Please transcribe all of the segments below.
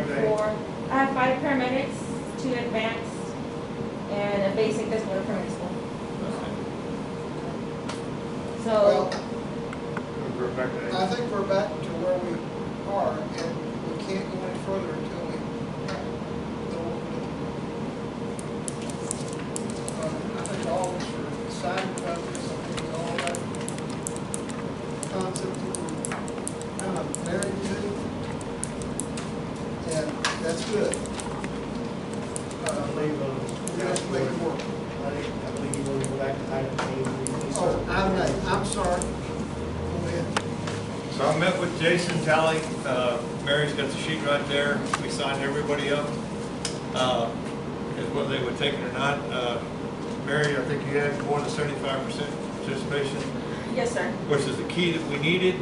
4. I have 5 paramedics, 2 advanced, and a basic that's going to paramedic school. So, Well, We're back to I think we're back to where we are, and we can't go any further until we I think all of us are excited about this. I think all that concept that we're kind of married to, and that's good. I believe, We're gonna have to make it work. I believe you want to go back to item A. Oh, item A, I'm sorry. Go ahead. So I met with Jason Talley. Mary's got the sheet right there. We signed everybody up, as whether they would take it or not. Mary, I think you had more than 75% participation, yes, sir. which is the key that we needed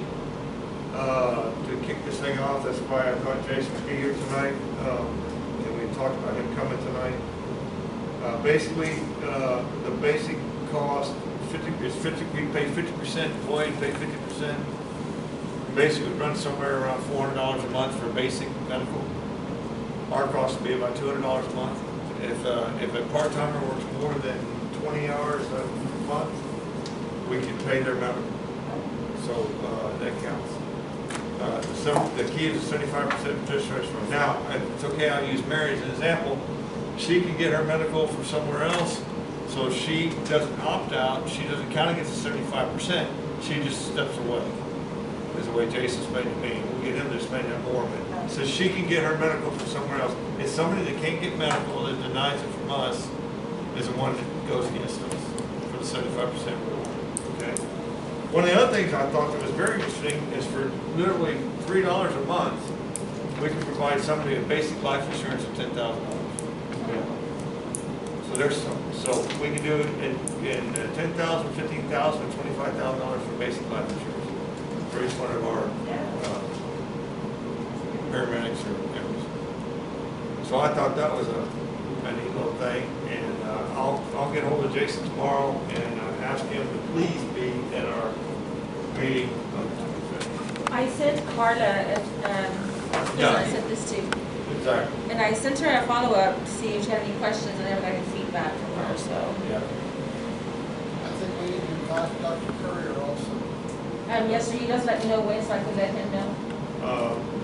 to kick this thing off. That's why I thought Jason would be here tonight. And we talked about him coming tonight. Basically, the basic cost is 50. We pay 50%. Employees pay 50%. Basically, would run somewhere around $400 a month for basic medical. Our cost would be about $200 a month. If a part-timer works more than 20 hours a month, we can pay their medical. So that counts. The key is a 75% participation. Now, it's okay, I'll use Mary as an example. She can get her medical from somewhere else, so if she doesn't opt out, she doesn't count against the 75%. She just steps away. Is the way Jason's made it me. We'll get him to explain that more, but so she can get her medical from somewhere else. It's somebody that can't get medical that denies it from us is the one that goes against us for the 75% rule. Okay. One of the other things I thought that was very interesting is for literally $3 a month, we can provide somebody a basic life insurance of $10,000. Okay. So there's some. So we can do it in $10,000, $15,000, $25,000 for basic life insurance for each one of our paramedics or members. So I thought that was a neat little thing, and I'll get hold of Jason tomorrow and ask him to please be at our meeting on the 25th. I sent Carla, I sent this to, Exactly. and I sent her a follow-up to see if she had any questions, and I never got any feedback from her, so. Yeah. I think we need to invite Dr. Courier also. Yes, sir, you just let me know when, so I can let him know.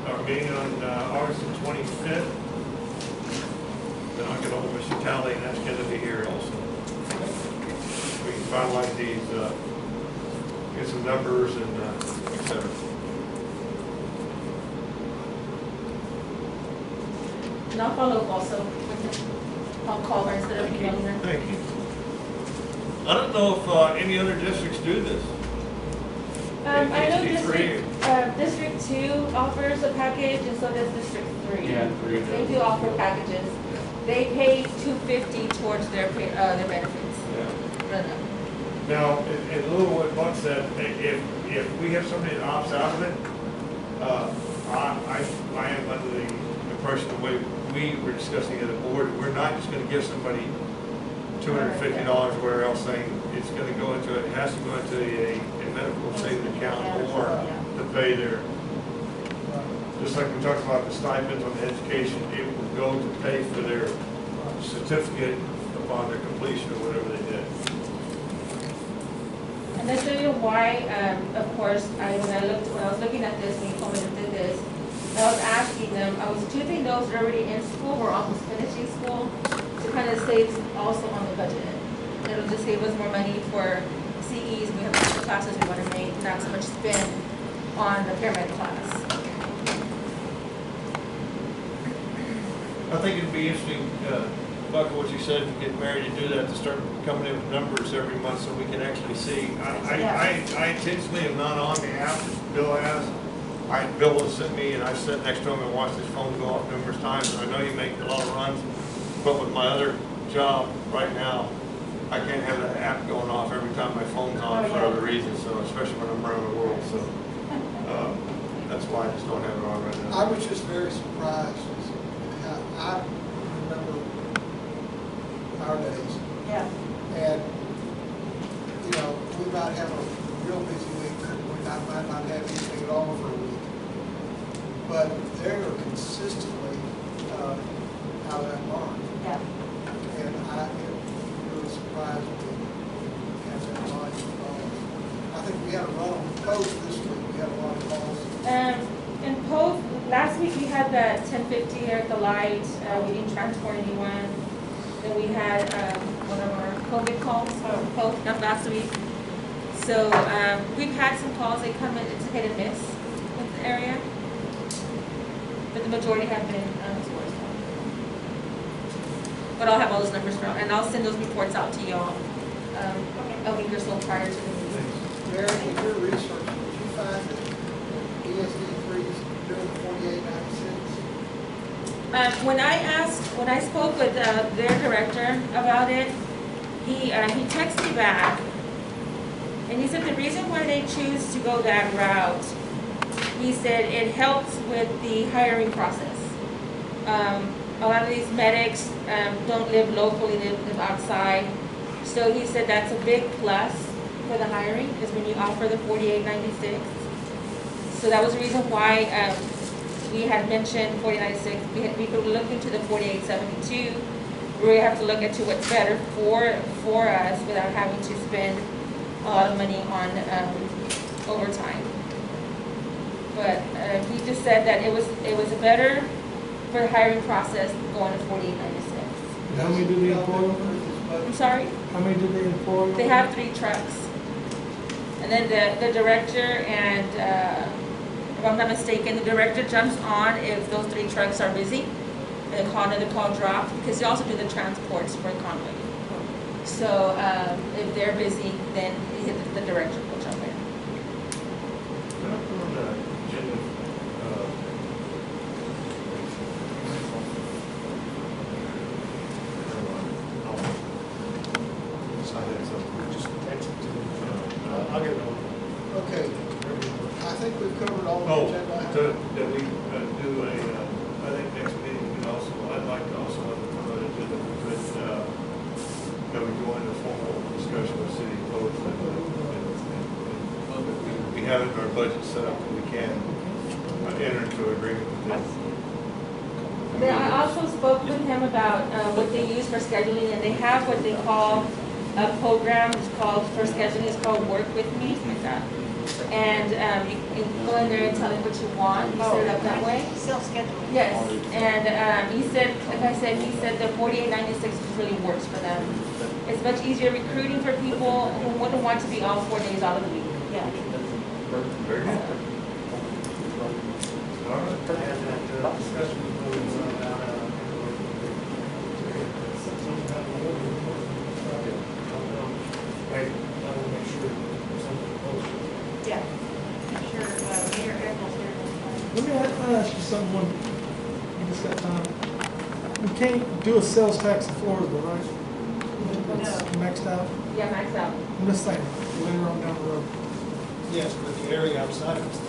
Our meeting on August the 25th. Then I'll get hold of Mr. Talley and ask him to be here also. We can finalize these, get some numbers and et cetera. And I'll follow up also. I'll call her instead of emailing her. Thank you. I don't know if any other districts do this. I know HD3. District 2 offers a package, and so does District 3. Yeah, 3 They do offer packages. They pay $250 towards their benefits. Yeah. Now, in lieu of what Buck said, if we have somebody that opts out of it, I am under the impression the way we were discussing it at the board, we're not just going to give somebody $250 or whatever else, saying it's going to go into it has to go into a medical savings account or to pay their, just like we talked about the stipends on the education, it will go to pay for their certificate upon their completion or whatever they did. And that's really why, of course, when I was looking at this, when you told me to do this, I was asking them, I was choosing those that are already in school or almost finishing school to kind of save also on the budget. It'll just save us more money for CEs. We have extra classes we want to make, not so much spend on the paramedic class. I think it'd be interesting, Buck, what you said, to get Mary to do that, to start coming in with numbers every month so we can actually see. I intentionally am not on the app that Bill has. Bill will send me, and I sit next to him and watch his phone go off numerous times, and I know you make a lot of runs, but with my other job right now, I can't have that app going off every time my phone's on for other reasons, so especially when I'm around the world, so that's why I just don't have it on right now. I was just very surprised. I remember our days. Yeah. And, you know, we might have a real busy week, we might not have anything at all for a week. But they are consistently had that 1050 here at the light, we didn't transport anyone. Then we had, one of our COVID calls, not last week. So, we've had some calls, they come in, it's a hit and miss with the area. But the majority have been, towards them. But I'll have all those numbers from, and I'll send those reports out to y'all, a week or so prior to the meeting. Mary, with your research, did you find that ESD 3 is doing the 4896? When I spoke with their director about it, he texted me back, and he said the reason why they choose to go that route, he said it helps with the hiring process. A lot of these medics don't live locally, they live outside. So he said that's a big plus for the hiring, is when you offer the 4896. So that was the reason why we had mentioned 4896. We could look into the 4872. We really have to look into what's better for us without having to spend a lot of money on overtime. But he just said that it was better for the hiring process going to 4896. How many do they employ? I'm sorry? How many do they employ? They have 3 trucks. And then the director and, if I'm not mistaken, the director jumps on if those 3 trucks are busy. And the call drops, because they also do the transports for Conway. So if they're busy, then the director will jump in. Can I put on the agenda, Just text it to me. I'll get it over. Okay, I think we've covered all the Oh, agenda. that we do a, I think next meeting, we can also, I'd like to also have a agenda, that we go into formal discussion with city codes and we have it in our budget set up that we can enter into agreement with them. Then I also spoke with him about what they use for scheduling, and they have what they call a program. It's called, for scheduling, it's called Work With Me, like that. And you can go in there and tell him what you want. You set it up that way. Self-scheduling. Yes, and he said, like I said, he said the 4896 really works for them. It's much easier recruiting for people who wouldn't want to be off 4 days out of the week. Yeah. Very good. All right. And that discussion was about, hey, I will make sure something close. Yeah. I'm sure, Mayor Eccles here. Let me ask you something, when you just got time. We can't do a sales tax in Florida, right? It's maxed out. Yeah, max out. I'm just saying, later on down the road. Yes, but the area outside of it's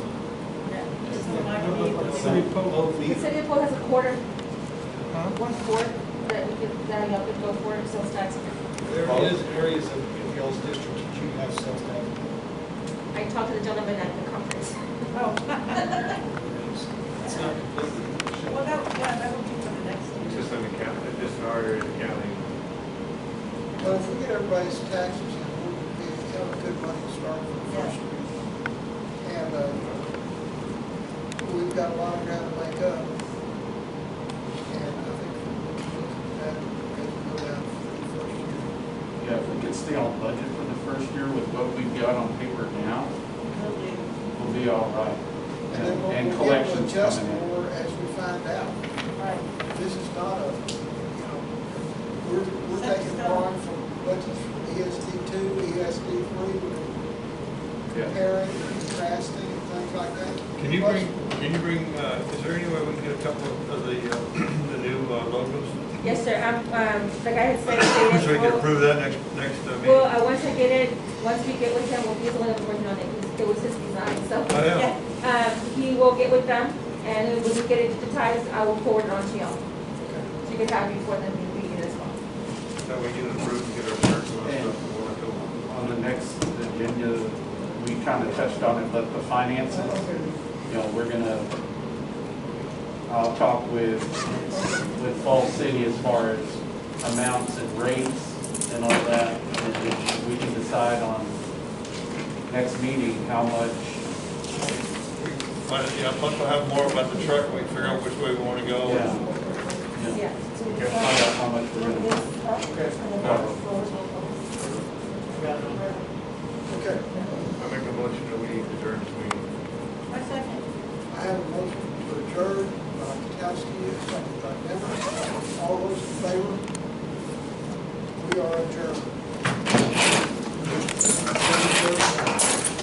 Yeah. Just the money. City Pope. The city of Port has a quarter, Huh? 1/4 that we could, that y'all could go for sales tax. There is areas of y'all's district that you have sales tax. I talked to the gentleman at the conference. Oh. It's not completely. Well, that will be for the next It's year. just in the county, just in our area of the county. But if we get everybody's taxes in, we'll have a good money start for the first year. And we've got a lot of ground to make up. And I think we'll look at that as we go down for the first year. Yeah, if we could stay on budget for the first year with what we've got on paper now, Will do. we'll be all right. And then we'll And get to collections adjust coming in. more as we find out. Right. This is not a, you know, we're Set in taking stone. borrowing from budgets from ESD 2, ESD 3, we're Yeah. comparing, contrasting, and things like that. Can you bring, is there any way we can get a couple of the new logos? Yes, sir. Like I had said, So we can approve that next well, meeting? once I get it, once we get with him, well, he's the one that was working on it. It was his design, so. Oh, yeah. He will get with them, and when we get it digitized, I will forward it on to y'all. So you can have it before the meeting as well. That way we get it approved and get our shirts and stuff. and we'll let go. On the next agenda, we kind of touched on it, but the finances, you know, I'll talk with Fall City as far as amounts and rates and all that, and then we can decide on next meeting how much Once we'll have more about the truck, we can figure out which way we wanna go. Yeah. Yeah. Okay, find out how much we're gonna. Okay, I make a motion that we adjourn this meeting. My second. I have a motion to adjourn by Kowski, second by Bennett. All those in favor? We are adjourned.